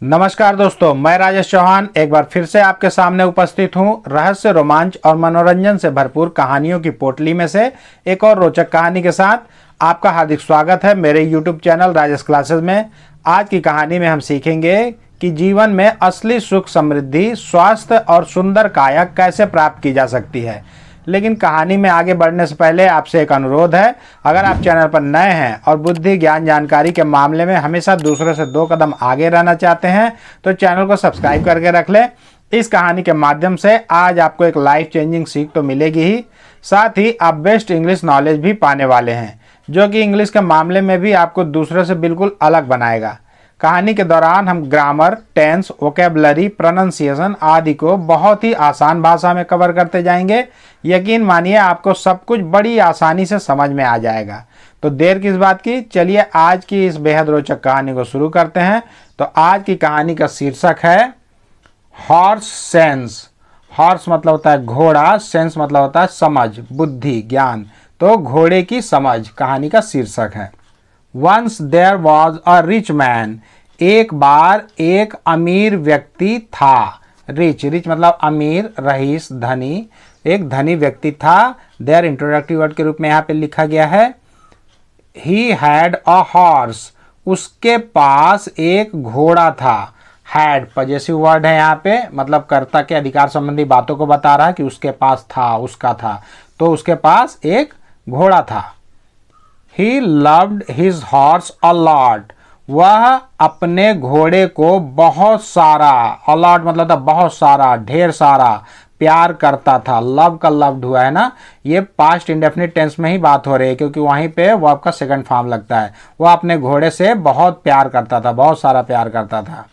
नमस्कार दोस्तों, मैं राजेश चौहान एक बार फिर से आपके सामने उपस्थित हूं। रहस्य, रोमांच और मनोरंजन से भरपूर कहानियों की पोटली में से एक और रोचक कहानी के साथ आपका हार्दिक स्वागत है मेरे YouTube चैनल राजेश क्लासेस में। आज की कहानी में हम सीखेंगे कि जीवन में असली सुख, समृद्धि, स्वास्थ्य और सुंदर काया कैसे प्राप्त की जा सकती है। लेकिन कहानी में आगे बढ़ने से पहले आपसे एक अनुरोध है, अगर आप चैनल पर नए हैं और बुद्धि, ज्ञान, जानकारी के मामले में हमेशा दूसरों से 2 कदम आगे रहना चाहते हैं तो चैनल को सब्सक्राइब करके रख लें। इस कहानी के माध्यम से आज आपको एक लाइफ चेंजिंग सीख तो मिलेगी ही, साथ ही आप बेस्ट इंग्लिश नॉलेज भी पाने वाले हैं, जो कि इंग्लिश के मामले में भी आपको दूसरों से बिल्कुल अलग बनाएगा। कहानी के दौरान हम ग्रामर, टेंस, वोकैबुलरी, प्रोनाउंसिएशन आदि को बहुत ही आसान भाषा में कवर करते जाएंगे। यकीन मानिए आपको सब कुछ बड़ी आसानी से समझ में आ जाएगा। तो देर किस बात की, चलिए आज की इस बेहद रोचक कहानी को शुरू करते हैं। तो आज की कहानी का शीर्षक है हॉर्स सेंस। हॉर्स मतलब होता है घोड़ा, सेंस मतलब होता है समझ, बुद्धि, ज्ञान। तो घोड़े की समझ कहानी का शीर्षक है। Once there was a rich man. एक बार एक अमीर व्यक्ति था। रिच मतलब अमीर, रईस, धनी। एक धनी व्यक्ति था। देयर इंट्रोडक्टिव वर्ड के रूप में यहाँ पे लिखा गया है He had a horse. उसके पास एक घोड़ा था। हैड पजेसिव वर्ड है यहाँ पे, मतलब कर्ता के अधिकार संबंधी बातों को बता रहा है कि उसके पास था, उसका था। तो उसके पास एक घोड़ा था। He loved his horse a lot. वह अपने घोड़े को बहुत सारा, a lot मतलब था बहुत सारा, ढेर सारा प्यार करता था। लव का लव्ड हुआ है ना, ये पास्ट इंडेफिनिट टेंस में ही बात हो रही है, क्योंकि वहीं पे वर्ब का सेकंड फॉर्म लगता है। वह अपने घोड़े से बहुत प्यार करता था, बहुत सारा प्यार करता था।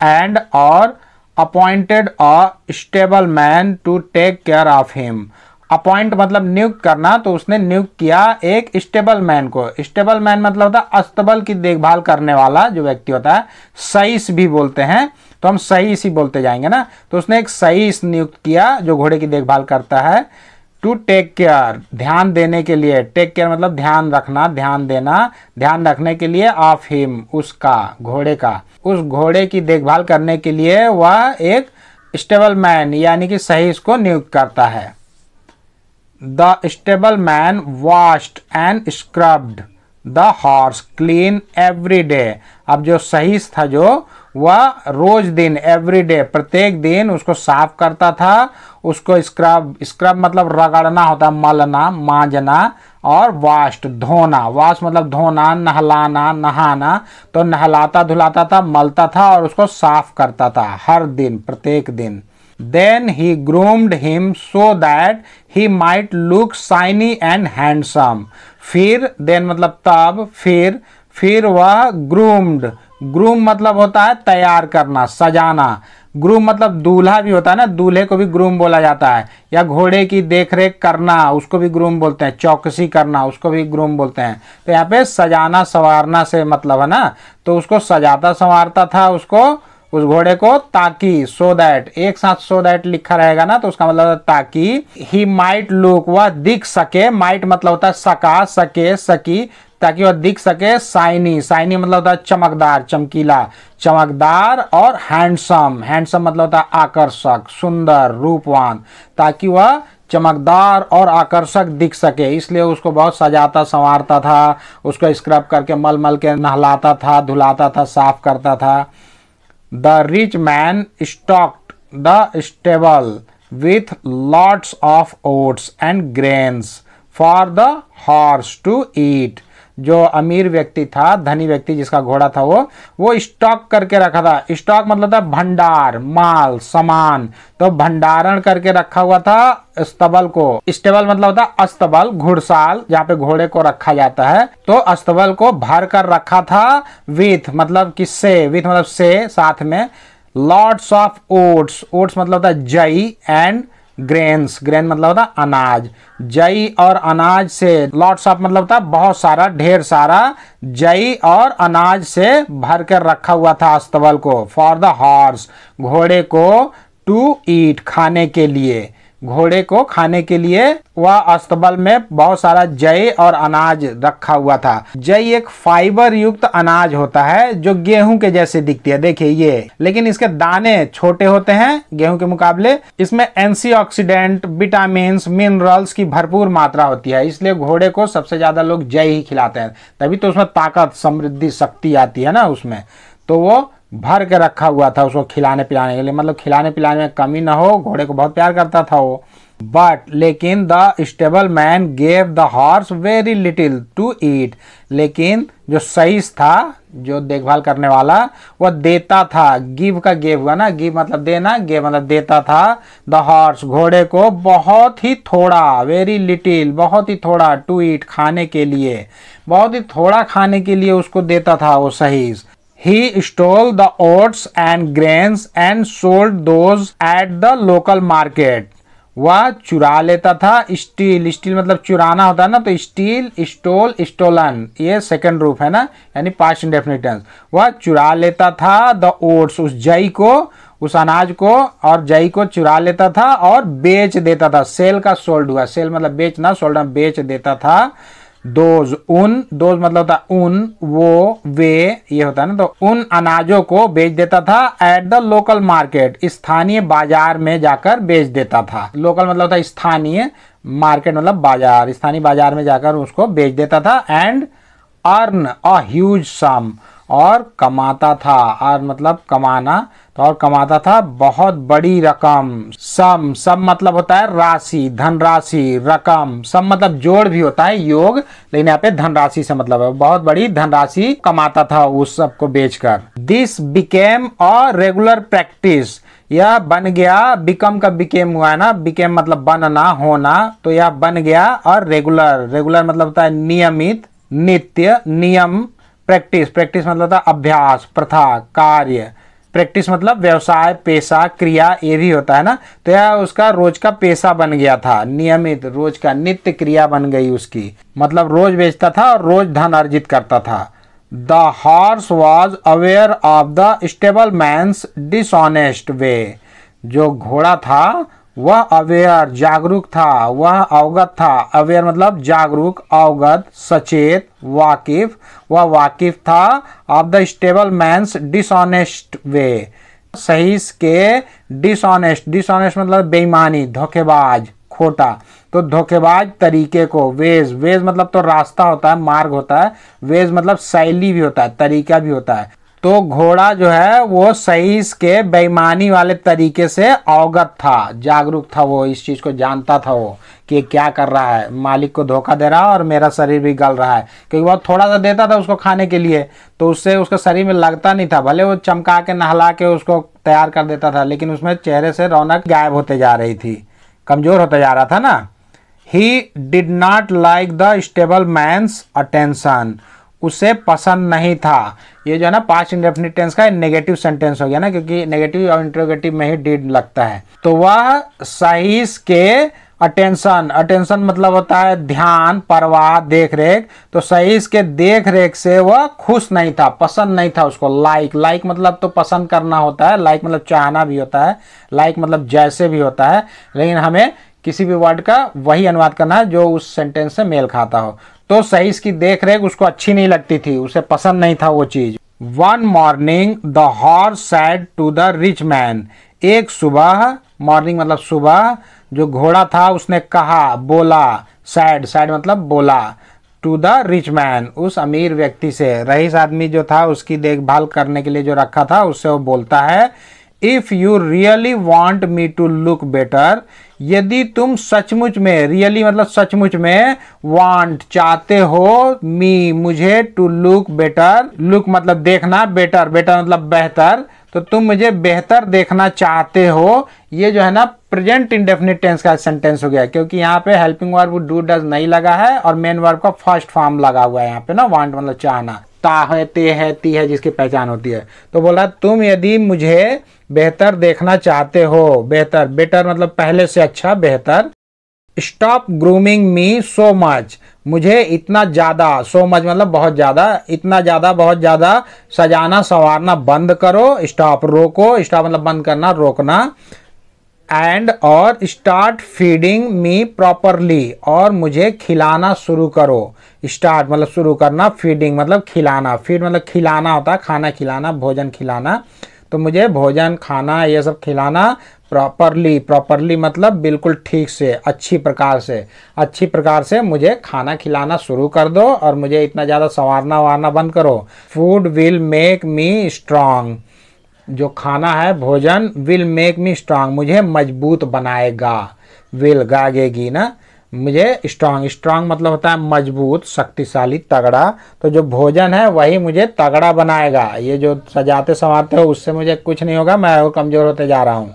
एंड और appointed a stable man to take care of him. Appoint मतलब नियुक्त करना, तो उसने नियुक्त किया एक स्टेबल मैन को। स्टेबल मैन मतलब होता है अस्तबल की देखभाल करने वाला जो व्यक्ति होता है। सईस भी बोलते हैं, तो हम सईस ही बोलते जाएंगे ना। तो उसने एक सईस नियुक्त किया जो घोड़े की देखभाल करता है। टू टेक केयर, ध्यान देने के लिए। टेक केयर मतलब ध्यान रखना, ध्यान देना, ध्यान रखने के लिए। ऑफ हिम, उसका, घोड़े का। उस घोड़े की देखभाल करने के लिए वह एक स्टेबल मैन यानी कि सईस को नियुक्त करता है। The stable man washed and scrubbed the horse clean every day. अब जो सहीस था जो, वह रोज दिन, एवरी डे, प्रत्येक दिन उसको साफ करता था। उसको स्क्रब मतलब रगड़ना होता है, मलना, मांजना। और वाश्ड धोना, वाश मतलब धोना, नहलाना, नहाना। तो नहलाता धुलाता था, मलता था और उसको साफ करता था हर दिन, प्रत्येक दिन। Then he groomed him so that he might look shiny and handsome. फिर then मतलब तब, फिर वह groomed, groom मतलब होता है तैयार करना, सजाना। ग्रूम मतलब दूल्हा भी होता है ना, दूल्हे को भी ग्रूम बोला जाता है। या घोड़े की देखरेख करना, उसको भी ग्रूम बोलते हैं। चौकसी करना, उसको भी ग्रूम बोलते हैं। तो यहाँ पे सजाना संवारना से मतलब है ना। तो उसको सजाता संवारता था उसको, उस घोड़े को, ताकि, सो दैट, एक साथ सो दैट लिखा रहेगा ना, तो उसका मतलब है ताकि। ही माइट लुक, वह दिख सके। माइट मतलब होता है सका, सके, सकी, ताकि वह दिख सके। साइनी, साइनी मतलब होता है चमकदार, चमकीला, चमकदार। और हैंडसम, हैंडसम मतलब होता है आकर्षक, सुंदर, रूपवान। ताकि वह चमकदार और आकर्षक दिख सके, इसलिए उसको बहुत सजाता संवारता था। उसको स्क्रब करके मल के नहलाता था, धुलाता था, साफ करता था। The rich man stocked the stable with lots of oats and grains for the horse to eat. जो अमीर व्यक्ति था, धनी व्यक्ति जिसका घोड़ा था, वो स्टॉक करके रखा था। स्टॉक मतलब था भंडार, माल, सामान। तो भंडारण करके रखा हुआ था स्तबल को। स्टेबल मतलब होता है अस्तबल, घुड़साल, जहाँ पे घोड़े को रखा जाता है। तो अस्तबल को भर कर रखा था। विथ मतलब किससे, विथ मतलब से, साथ में। लॉट्स ऑफ ओट्स, ओट्स मतलब होता है जई। एंड ग्रेन्स, ग्रेन मतलब होता है अनाज। जई और अनाज से, लॉट्स ऑफ मतलब होता है बहुत सारा, ढेर सारा। जई और अनाज से भर कर रखा हुआ था अस्तबल को। फॉर द हॉर्स, घोड़े को। टू ईट, खाने के लिए। घोड़े को खाने के लिए वह अस्तबल में बहुत सारा जई और अनाज रखा हुआ था। जई एक फाइबर युक्त अनाज होता है जो गेहूं के जैसे दिखती है, देखिए ये, लेकिन इसके दाने छोटे होते हैं गेहूं के मुकाबले। इसमें एंटीऑक्सीडेंट, विटामिन, मिनरल्स की भरपूर मात्रा होती है, इसलिए घोड़े को सबसे ज्यादा लोग जई ही खिलाते हैं, तभी तो उसमें ताकत, समृद्धि, शक्ति आती है ना उसमें। तो वो भर के रखा हुआ था उसको खिलाने पिलाने के लिए, मतलब खिलाने पिलाने में कमी ना हो, घोड़े को बहुत प्यार करता था वो। बट लेकिन the stable man gave the horse very little to eat, लेकिन जो सहीस था, जो देखभाल करने वाला, वह देता था, गिव का गेव हुआ ना, गिव मतलब देना, गेव मतलब देता था, द हॉर्स घोड़े को बहुत ही थोड़ा, वेरी लिटिल बहुत ही थोड़ा, टू ईट खाने के लिए, बहुत ही थोड़ा खाने के लिए उसको देता था वो सहीस। He stole the oats and grains and sold those at the local market. वह चुरा लेता था, स्टील, स्टील मतलब चुराना होता है ना, तो स्टील, स्टोल, स्टोलन, ये सेकंड रूप है ना, यानी पास्ट इंडेफिनिट टेंस। वह चुरा लेता था द ओट्स, उस जई को, उस अनाज को और जई को चुरा लेता था और बेच देता था। सेल का सोल्ड हुआ, सेल मतलब बेचना, सोल्ड बेच देता था। दोज, उन, दोज मतलब होता है उन, वो, वे, ये होता है ना, तो उन अनाजों को बेच देता था एट द लोकल मार्केट, स्थानीय बाजार में जाकर बेच देता था। लोकल मतलब होता है स्थानीय, मार्केट मतलब बाजार, स्थानीय बाजार में जाकर उसको बेच देता था। And earn a huge sum, और कमाता था, अर्न मतलब कमाना, तो और कमाता था बहुत बड़ी रकम। सम, सम मतलब होता है राशि, धनराशि, रकम। सम मतलब जोड़ भी होता है, योग, लेकिन यहाँ पे धनराशि से मतलब है, बहुत बड़ी धनराशि कमाता था उस सब को बेचकर। This became a regular practice, यह बन गया, बिकम का बिकेम हुआ है ना, बिकेम मतलब बनना, होना, तो यह बन गया। और रेगुलर, रेगुलर मतलब होता है नियमित, नित्य, नियम, प्रैक्टिस, प्रैक्टिस मतलब होता है अभ्यास, प्रथा, कार्य। प्रैक्टिस मतलब व्यवसाय, पेशा, क्रिया, ये भी होता है ना, तो यह उसका रोज का पेशा बन गया था, नियमित, रोज का नित्य क्रिया बन गई उसकी, मतलब रोज बेचता था और रोज धन अर्जित करता था। The horse was aware of the stable man's dishonest way, जो घोड़ा था वह अवेयर, जागरूक था, वह अवगत था। अवेयर मतलब जागरूक, अवगत, सचेत, वाकिफ, वह वाकिफ था। Of the stable man's dishonest way, सहीस के डिसऑनेस्ट, डिसऑनेस्ट मतलब बेईमानी, धोखेबाज, खोटा, तो धोखेबाज तरीके को, वेज, वेज मतलब तो रास्ता होता है, मार्ग होता है, वेज मतलब शैली भी होता है, तरीका भी होता है। तो घोड़ा जो है वो सहीस के बेईमानी वाले तरीके से अवगत था, जागरूक था, वो इस चीज को जानता था वो कि क्या कर रहा है, मालिक को धोखा दे रहा है और मेरा शरीर भी गल रहा है, क्योंकि बहुत थोड़ा सा देता था उसको खाने के लिए, तो उससे उसका शरीर में लगता नहीं था, भले वो चमका के नहला के उसको तैयार कर देता था, लेकिन उसमें चेहरे से रौनक गायब होते जा रही थी, कमजोर होते जा रहा था ना। He did not like the stable man's attention, उसे पसंद नहीं था। ये जो है ना पास्ट इंडेफिनिट टेंस का नेगेटिव सेंटेंस हो गया ना, क्योंकि नेगेटिव और इंट्रोगेटिव में ही डिड लगता है। तो वह सहीस के अटेंशन, अटेंशन मतलब होता है ध्यान, परवाह, देख रेख, तो सहीस के देख रेख से वह खुश नहीं था, पसंद नहीं था उसको। लाइक, लाइक मतलब तो पसंद करना होता है, लाइक मतलब चाहना भी होता है, लाइक मतलब जैसे भी होता है, लेकिन हमें किसी भी वर्ड का वही अनुवाद करना है जो उस सेंटेंस से मेल खाता हो। तो सहीस की देख रेख उसको अच्छी नहीं लगती थी, उसे पसंद नहीं था वो चीज। One morning the horse said to the rich man, एक सुबह, मॉर्निंग मतलब सुबह, जो घोड़ा था उसने कहा, बोला, सैड, सैड मतलब बोला, टू द रिच मैन, उस अमीर व्यक्ति से, रईस आदमी जो था उसकी देखभाल करने के लिए जो रखा था उससे वो बोलता है, if you really want me to look better, यदि तुम सचमुच में, रियली मतलब सचमुच में, वांट चाहते हो, मी मुझे, टू लुक बेटर, लुक मतलब देखना, बेटर, बेटर मतलब बेहतर, तो तुम मुझे बेहतर देखना चाहते हो। ये जो है ना प्रेजेंट इंडेफिनिट टेंस का सेंटेंस हो गया, क्योंकि यहाँ पे हेल्पिंग वर्ब डू डज नहीं लगा है और मेन वर्ब का फर्स्ट फॉर्म लगा हुआ है यहाँ पे ना, वांट मतलब चाहना, ता है, ते है, ती है जिसकी पहचान होती है। तो बोला तुम यदि मुझे बेहतर देखना चाहते हो, बेहतर, बेटर मतलब पहले से अच्छा, बेहतर। स्टॉप ग्रूमिंग मी सो मच, मुझे इतना ज्यादा, सो मच मतलब बहुत ज्यादा, इतना ज्यादा, बहुत ज्यादा सजाना संवारना बंद करो। स्टॉप रोको, स्टॉप मतलब बंद करना, रोकना। एंड और स्टार्ट फीडिंग मी प्रॉपरली, और मुझे खिलाना शुरू करो। स्टार्ट मतलब शुरू करना, फीडिंग मतलब खिलाना, फीड मतलब खिलाना होता है, खाना खिलाना, भोजन खिलाना। तो मुझे भोजन खाना ये सब खिलाना प्रॉपरली, प्रॉपरली मतलब बिल्कुल ठीक से, अच्छी प्रकार से मुझे खाना खिलाना शुरू कर दो, और मुझे इतना ज़्यादा संवारना वारना बंद करो। Food will make me strong, जो खाना है भोजन, विल मेक मी स्ट्रांग मुझे मजबूत बनाएगा। विल गागेगी ना, मुझे स्ट्रांग, स्ट्रांग मतलब होता है मजबूत, शक्तिशाली, तगड़ा। तो जो भोजन है वही मुझे तगड़ा बनाएगा। ये जो सजाते संवारते हो उससे मुझे कुछ नहीं होगा, मैं और कमज़ोर होते जा रहा हूँ।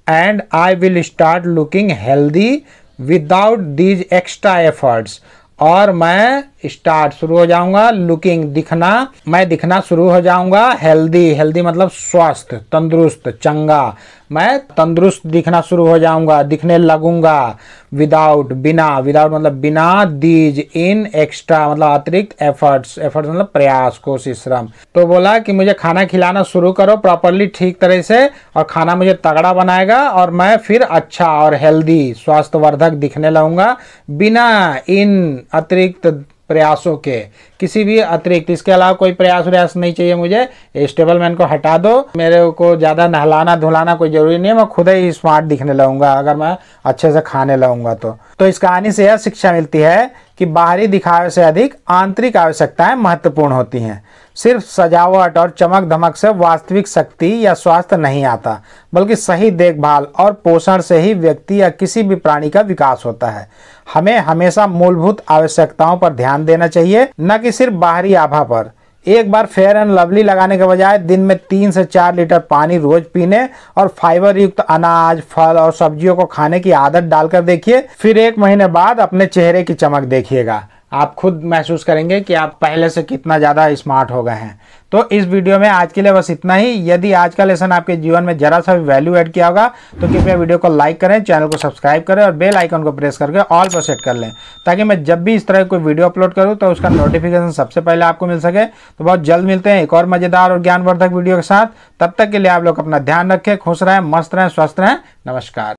And I will start looking healthy without these extra efforts, और मैं स्टार्ट शुरू हो जाऊंगा, लुकिंग दिखना, मैं दिखना शुरू हो जाऊंगा, हेल्दी, हेल्दी मतलब स्वस्थ, तंदुरुस्त, चंगा, मैं तंदुरुस्त दिखना शुरू हो जाऊंगा, दिखने लगूंगा। विदाउट बिना, विदाउट मतलब बिना, दीज इन एक्स्ट्रा मतलब अतिरिक्त, एफर्ट्स, एफर्ट्स मतलब प्रयास, कोशिश, श्रम। तो बोला कि मुझे खाना खिलाना शुरू करो प्रॉपरली, ठीक तरह से, और खाना मुझे तगड़ा बनाएगा, और मैं फिर अच्छा और हेल्दी, स्वास्थ्यवर्धक दिखने लगूंगा, बिना इन अतिरिक्त प्रयासों के, किसी भी अतिरिक्त, इसके अलावा कोई प्रयास नहीं चाहिए मुझे। स्टेबल मैन को हटा दो, मेरे को ज़्यादा नहलाना धुलाना कोई ज़रूरी नहीं है, मैं खुद ही स्मार्ट दिखने लगूंगा अगर मैं अच्छे से खाने लगूंगा। तो इस कहानी से यह शिक्षा मिलती है कि बाहरी दिखावे से अधिक आंतरिक आवश्यकताएं महत्वपूर्ण होती हैं। सिर्फ सजावट और चमक धमक से वास्तविक शक्ति या स्वास्थ्य नहीं आता, बल्कि सही देखभाल और पोषण से ही व्यक्ति या किसी भी प्राणी का विकास होता है। हमें हमेशा मूलभूत आवश्यकताओं पर ध्यान देना चाहिए, न कि सिर्फ बाहरी आभा पर। एक बार फेयर एंड लवली लगाने के बजाय दिन में 3 से 4 लीटर पानी रोज पीने और फाइबर युक्त अनाज, फल और सब्जियों को खाने की आदत डालकर देखिए। फिर 1 महीने बाद अपने चेहरे की चमक देखिएगा, आप खुद महसूस करेंगे कि आप पहले से कितना ज़्यादा स्मार्ट हो गए हैं। तो इस वीडियो में आज के लिए बस इतना ही। यदि आज का लेसन आपके जीवन में जरा सा भी वैल्यू ऐड किया होगा तो कृपया वीडियो को लाइक करें, चैनल को सब्सक्राइब करें और बेल आइकन को प्रेस करके ऑल पर सेट कर लें, ताकि मैं जब भी इस तरह कोई वीडियो अपलोड करूं तो उसका नोटिफिकेशन सबसे पहले आपको मिल सके। तो बहुत जल्द मिलते हैं एक और मज़ेदार और ज्ञानवर्धक वीडियो के साथ। तब तक के लिए आप लोग अपना ध्यान रखें, खुश रहें, मस्त रहें, स्वस्थ रहें। नमस्कार।